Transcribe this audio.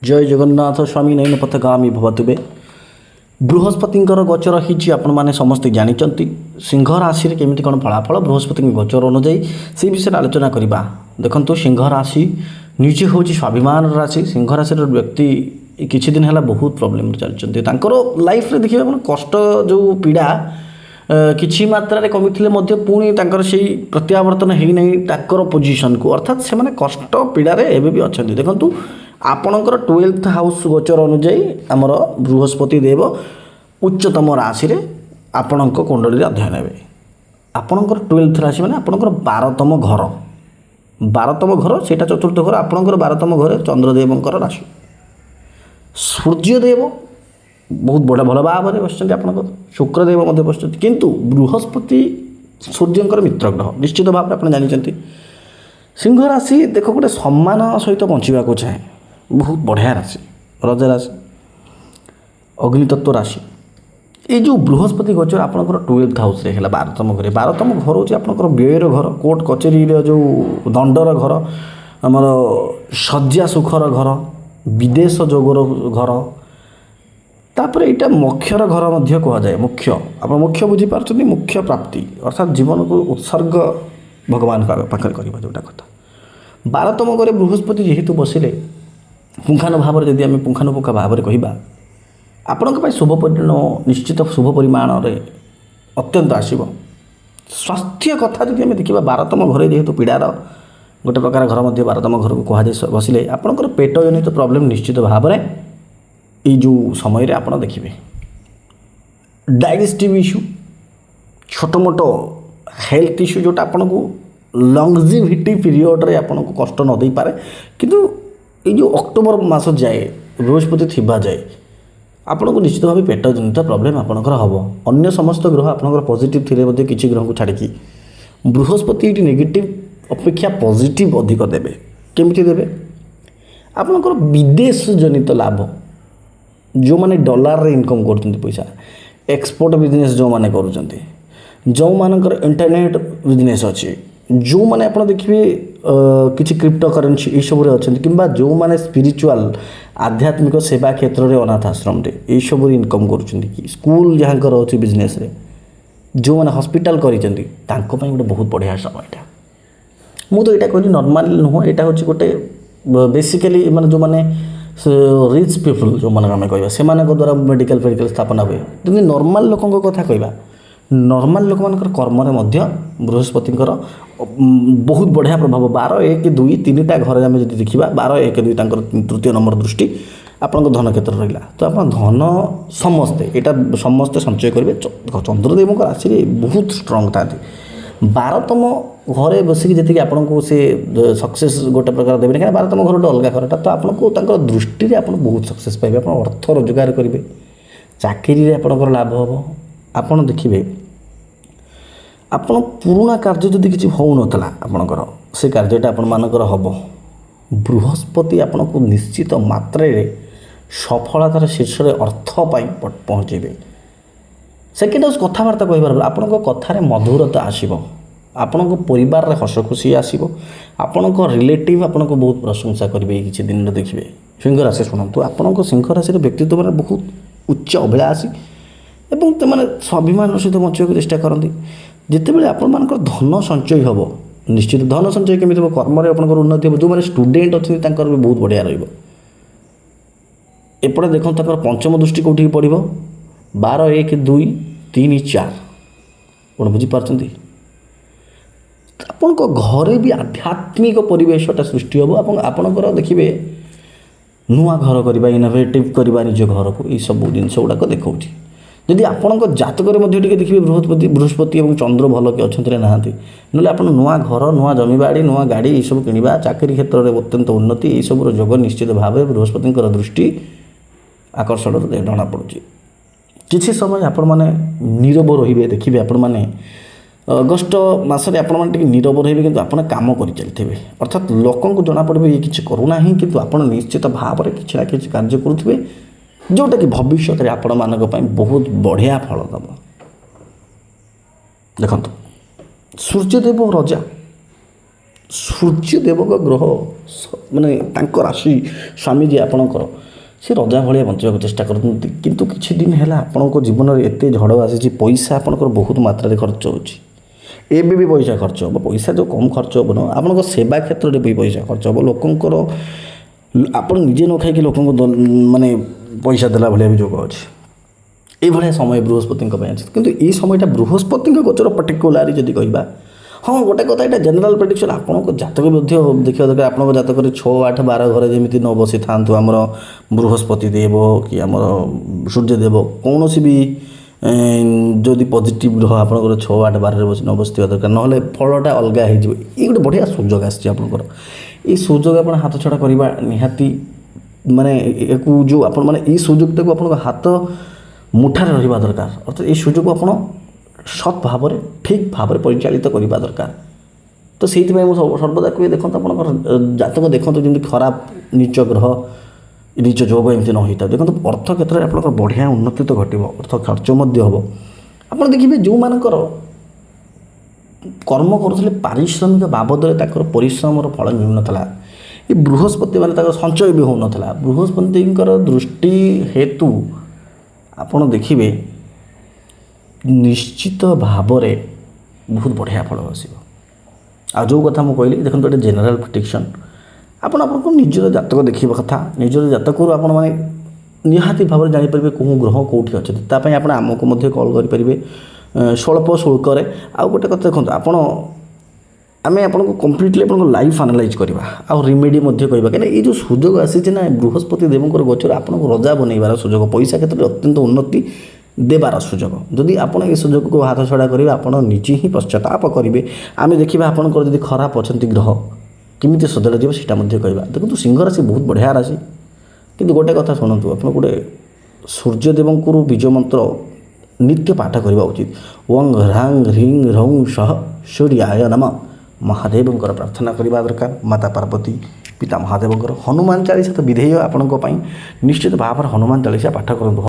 जय जगन्नाथ स्वामी नयन पथगामी भवतुबे बृहस्पतिंकर गोचर रही आपण समस्ते जानते सिंह राशि केमी कौन फलाफल बृहस्पति गोचर अनुजाई से विषय आलोचना करवा। देखो सिंह राशि निजे हूँ स्वाभिमान राशि। सिंह राशि व्यक्ति किछि दिन है बहुत प्रोब्लेम चलते लाइफ रे देखिए कष्ट जो पीड़ा किछि मात्रा कमी पुणी से प्रत्यावर्तन होना पोजिशन को अर्थात से कष्ट पीड़ा एवं भी अच्छा देखूँ आपणकर 12th हाउस गोचर अनुजाई आमर बृहस्पति देव उच्चतम राशि रे आपणक कुंडली अध्ययन हे आपणकर 12th राशि माने आपणकर 12तम घर 12तम घर सेटा चतुर्थ घर आपणकर 12तम घर चंद्रदेवंकर राशि। सूर्यदेव बहुत बड़ा भल भाव में बस आपणकर शुक्रदेव मध्य बस किंतु बृहस्पति सूर्यंकर मित्र ग्रह निश्चित भाव में आप जानते। सिंह राशि देख गोटे सम्मान सहित बंचा चाहे बहुत बढ़िया राशि रज राशि अग्नितत्व राशि। ये जो बृहस्पति गोचर आपंकर 12th हाउस रे है 12तम घर 12तम घर हूँ आपंकर व्ययर घर कोर्ट कचेरी जो दंडर घर आमर शज्या सुखर घर विदेश जोगर घर तापर यहाँ मोक्षर घर मध्य कहुए मुख्य आप मुख्य बुझीपार मुख्य प्राप्ति अर्थात जीवन को उत्सर्ग भगवान पाखे करवा जोटा कथा 12तम घरे बृहस्पति जेहेतु बसिले पुंखानु भाव में जदि आम पुंखानुपुंखा भाव में कहवा आपण शुभ परिणाम निश्चित शुभ परिमाण अत्यंत आसब। स्वास्थ्य कथा जब आम देखा 12तम घरे जेहेतु पीड़ार गोटे प्रकार घर मध्य 12तम घर को कहुए बसिले आपंकर पेट जनित प्रोब्लेम निश्चित भाव में ये जो समय आप देखिए डाइजेस्टिव इश्यू छोट मोट हेल्थ इश्यू जोटा आपन को लंगजिविटी पीरियड रे आपन को कष्ट न दे पारे किंतु ये जो अक्टोबर मास जाए बृहस्पति थिबा जाए आपन को निश्चित भाव पेट जनित प्रोब्लेम आपनकर हम अन्य समस्त ग्रह आपनकर पॉजिटिव थिले किसी ग्रह को छाड़ी बृहस्पति ये नेगेटिव अपेक्षा पॉजिटिव अधिक देवे केमिति देवे आपनकर विदेश जनित लाभ जो माने डॉलर रे इनकम करते पैसा एक्सपोर्ट बिजनेस जो माने करूचंती जो मानकर इंटरनेट बिजनेस अच्छे जो माने आप देखिए किसी क्रिप्टो करेन्सी ये सब अच्छा कि जो माने स्पिरिचुअल आध्यात्मिक सेवा क्षेत्र में अनाथ आश्रम ये सब इनकम कर स्कूल जहाँ अच्छे बिजनेस रे जो मैंने हॉस्पिटल करें गोटे बहुत बढ़िया समय मु तो यहाँ कहली नॉर्मल नुह यहाँ हूँ गोटे बेसिकली माने जो माने रिच पीपल जो मैंने आम कह से द्वारा मेडिकल फेडिकल स्थापना हुए जब नॉर्मल लोकों कथा कहवा नॉर्मल लोक मानकर कर्म बृहस्पतिंकर बहुत बढ़िया प्रभाव 12 1 2 3टा घर आम जब देखा 12 1 2 तृतीय नंबर दृष्टि आपन धन क्षेत्र रहा तो आप धन समस्ते यहाँ समस्ते संचय करेंगे। चंद्रदेव राशि बहुत स्ट्रंग था 12तम घरे बसिक जी आपको से सक्सेस गोटे प्रकार देवे कहीं 12तम घर गोटे अलग घरटा तो आपको दृष्टि आप बहुत सक्सेस पाइबे आप अर्थ रोजगार करेंगे चाकरी आपंकर लाभ हम आपड़ देखिए आपण पुराणा कार्य जदि किसी हो नाला आपणकर से कार्यटा आपण मानकर हम बृहस्पति आपन को निश्चित मात्रा सफलतार शीर्ष अर्थ पहुँचे। सेकेंड हाउस कथबार्ता कह आपण कथार मधुरता आसब आपण परिवार हस खुशी आसब आपण रिलेटिव आपन को बहुत प्रशंसा करेंगे किसी दिन देखिए। सिंह राशि शुणु आपण सिंह राशि व्यक्तित्व मैंने बहुत उच्च अभिलाषी एवं तो स्वाभिमान सहित बचाक चेष्टा करती जितेबाला आपण धन संचय हम निश्चित धन संचय केमी हम कर्म आपंकर उन्नति हो जो मैंने स्टूडेंट अच्छे भी बहुत बढ़िया रपटे देखो पंचम दृष्टि कौटी पड़ 12 1 2 3 4 कौन बुझीपार आपण घरे भी आध्यात्मिक परिवेशटा सृष्टि हम आपणकर देखिए नुआ घर करवा इनोवेटिव करवा निज घर को ये सब जिनस गुड़ाक देखा जदि आपण जातक देखिए बृहस्पति और चंद्र भल कि अच्छा ना ना आप नुआ घर नुआ जमीबाड़ी नुआ गाड़ी ये सब किणवा चाकरी क्षेत्र में अत्यंत उन्नति ये सब जोग निश्चित भाव बृहस्पति दृष्टि आकर्षण जना पड़ुଛି किसी समय आपण मैंने नीरव रे देखिए आपण मैंने अगस्ट मसरे आपण मैंने नीरव रे कि आप कम कर चलते अर्थात लोक जना पड़े ये किसी करूना कि आप निश्चित भाव में किसी ना कि कार्य करुवे जोटा कि भविष्य में आपण मान बहुत बढ़िया फल दब। देखो सूर्यदेव रजा ସୂର୍ଯ୍ୟଦେବଙ୍କ ଗ୍ରହ ମାନେ ତାଙ୍କ ରାଶି ସ୍ୱାମୀ ଯିଏ ଆପଣଙ୍କର ସେ ରଜା ଭଳିଆ ବଞ୍ଚିବାକୁ ଚେଷ୍ଟା କରୁଛନ୍ତି, କିନ୍ତୁ କିଛି ଦିନ ହେଲା ଆପଣଙ୍କ ଜୀବନରେ ଏତେ ଝଡ଼ ଆସିଛି, ପଇସା ଆପଣଙ୍କର ବହୁତ ମାତ୍ରାରେ ଖର୍ଚ୍ଚ ହେଉଛି। ଏବେ ବି ପଇସା ଖର୍ଚ୍ଚ ହେବ, ପଇସା ଯେଉଁ କମ୍ ଖର୍ଚ୍ଚ ହେବ ନୁହଁ, ଆପଣଙ୍କ ସେବା କ୍ଷେତ୍ରରେ ବି ପଇସା ଖର୍ଚ୍ଚ ହେବ। ଲୋକଙ୍କର ଆପଣ ନିଜେ ନ ଖାଇକି ଲୋକଙ୍କୁ ମାନେ ପଇସା ଦେଲା ଭଳିଆ ବି ଯୋଗ ଅଛି। ଏଇଭଳିଆ ସମୟ ବୃହସ୍ପତିଙ୍କ ପାଇଁ ଅଛି, କିନ୍ତୁ ଏଇ ସମୟଟା ବୃହସ୍ପତିଙ୍କ ଗୋଚର ପର୍ଟିକୁଲାରି ଯଦି କହିବା, ହଁ ଗୋଟେ କଥା ଏଇଟା ଜେନେରାଲ୍ ପ୍ରେଡିକ୍ସନ୍। ଆପଣଙ୍କ ଜାତକ ମଧ୍ୟ ଦେଖିବା ଦରକାର। ଆପଣଙ୍କ ଜାତକରେ 6, 8, 12 ଘରେ ଯେମିତି ନ ବସିଥାନ୍ତୁ ଆମର ବୃହସ୍ପତି ଦେବ କି ଆମର ସୂର୍ଯ୍ୟଦେବ, କୌଣସି ବି ଯଦି ପଜିଟିଭ୍ ଗ୍ରହ ଆପଣଙ୍କର 6, 8, 12ରେ ନ ବସିଥିବା ଦରକାର, ନହେଲେ ଫଳଟା ଅଲଗା ହେଇଯିବ। ଏଇ ଗୋଟେ ବଢ଼ିଆ ସୁଯୋଗ ଆସିଛି ଆପଣଙ୍କର। ଏଇ ସୁଯୋଗ ଆପଣ ହାତଛଡ଼ା କରିବା ନିହାତି ମାନେ ଏକୁ ଯେଉଁ ଆପଣ ମାନେ ଏଇ ସୁଯୋଗଟାକୁ ଆପଣଙ୍କ ହାତ ମୁଠାରେ ରହିବା ଦରକାର। ଅର୍ଥାତ୍ ଏଇ ସୁଯୋଗକୁ ଆପଣ ସତ୍ ଭାବରେ ଠିକ୍ ଭାବରେ ପରିଚାଳିତ କରିବା ଦରକାର। ତ ସେଇଥିପାଇଁ ମୁଁ ସର୍ବଦା କୁହେ, ଦେଖନ୍ତୁ ଆପଣଙ୍କର ଜାତକ ଦେଖନ୍ତୁ ଯେମିତି ଖରାପ ନୀଚ ଗ୍ରହ ନିଜ ଯୋଗ ଏମିତି ନ ହୋଇଥାଏ। ଦେଖନ୍ତୁ ଅର୍ଥ କ୍ଷେତ୍ରରେ ଆପଣଙ୍କର ବଢ଼ିଆ ଉନ୍ନତି ତ ଘଟିବ, ଅର୍ଥ ଖର୍ଚ୍ଚ ମଧ୍ୟ ହେବ। ଆପଣ ଦେଖିବେ ଯେଉଁମାନଙ୍କର କର୍ମ କରୁଥିଲେ ପାରିଶ୍ରମିକ ବାବଦରେ ତାଙ୍କର ପରିଶ୍ରମର ଫଳ ମିଳୁନଥିଲା, ଏ ବୃହସ୍ପତି ମାନେ ତାଙ୍କର ସଞ୍ଚୟ ବି ହେଉନଥିଲା, ବୃହସ୍ପତିଙ୍କର ଦୃଷ୍ଟି ହେତୁ ଆପଣ ଦେଖିବେ ନିଶ୍ଚିତ ଭାବରେ ବହୁତ ବଢ଼ିଆ ଫଳ ଆସିବ। ଆଉ ଯେଉଁ କଥା ମୁଁ କହିଲି, ଦେଖନ୍ତୁ ଏଇଟା ଜେନେରାଲ୍ ପ୍ରେଡିକ୍ସନ୍। ଆପଣଙ୍କ ନିଜର ଜାତକ ଦେଖିବା କଥା। ନିଜର ଜାତକରୁ ଆପଣମାନେ ନିହାତି ଭାବରେ ଜାଣିପାରିବେ କେଉଁ ଗ୍ରହ କେଉଁଠି ଅଛନ୍ତି। ତା ପାଇଁ ଆପଣ ଆମକୁ ମଧ୍ୟ କଲ୍ କରିପାରିବେ ସ୍ୱଳ୍ପ ଶୁଳ୍କରେ। ଆଉ ଗୋଟେ କଥା ଦେଖନ୍ତୁ, ଆମେ ଆପଣଙ୍କୁ କମ୍ପ୍ଲିଟଲି ଆପଣଙ୍କ ଲାଇଫ୍ ଆନାଲାଇଜ୍ କରିବା, ଆଉ ରିମେଡ଼ି ମଧ୍ୟ କହିବା। କାହିଁକିନା ଏଇ ଯେଉଁ ସୁଯୋଗ ଆସିଛି ନା ବୃହସ୍ପତି ଦେବଙ୍କର ଗୋଚର ଆପଣଙ୍କୁ ରଜା ବନେଇବାର ସୁଯୋଗ, ପଇସା କ୍ଷେତ୍ରରେ ଅତ୍ୟନ୍ତ ଉନ୍ନତି ଦେବାର ସୁଯୋଗ। ଯଦି ଆପଣ ଏ ସୁଯୋଗକୁ ହାତଛଡ଼ା କରିବେ, ଆପଣ ନିଜେ ହିଁ ପଶ୍ଚାତାପ କରିବେ। ଆମେ ଦେଖିବା ଆପଣଙ୍କର ଯଦି ଖରାପ ଅଛନ୍ତି ଗ୍ରହ, କେମିତି ସଜଡ଼ା ଯିବ ସେଇଟା ମଧ୍ୟ କହିବା। ଦେଖନ୍ତୁ ସିଂହ ରାଶି ବହୁତ ବଢ଼ିଆ ରାଶି, କିନ୍ତୁ ଗୋଟେ କଥା ଶୁଣନ୍ତୁ, ଆପଣ ଗୋଟେ ସୂର୍ଯ୍ୟଦେବଙ୍କର ବୀଜ ମନ୍ତ୍ର ନିତ୍ୟ ପାଠ କରିବା ଉଚିତ। ଓଂ ହ୍ରାଂ ହ୍ରିଂ ହ୍ରୌଂ ସହ ସୂର୍ଯ୍ୟାୟ ନମଃ। ମହାଦେବଙ୍କର ପ୍ରାର୍ଥନା କରିବା ଦରକାର, ମାତା ପାର୍ବତୀ ପିତା ମହାଦେବଙ୍କର। ହନୁମାନ ଚାଳିଶା ତ ବିଧେୟ ଆପଣଙ୍କ ପାଇଁ, ନିଶ୍ଚିତ ଭାବରେ ହନୁମାନ ଚାଳିଶା ପାଠ କରନ୍ତୁ।